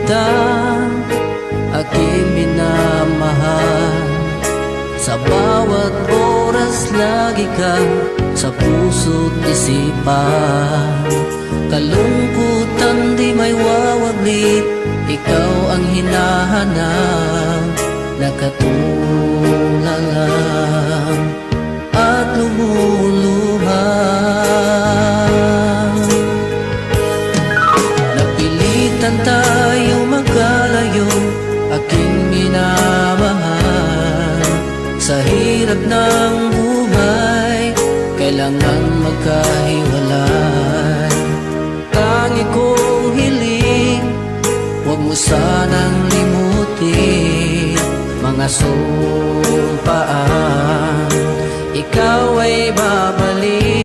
kita, aking minamahal. Sa bawat oras lagi ka sa puso't isipan. Kalungkutan di may wawaglit, ikaw ang hinahanap. Nakatulala at lumuluha. Napilitan tayo magkalayo, aking minamahal. Sa hirap ng buhay, kailangan magkahiwalay. Tangi kong hiling, huwag mo sanang limutin mga sumpaan, ikaw ay babalik.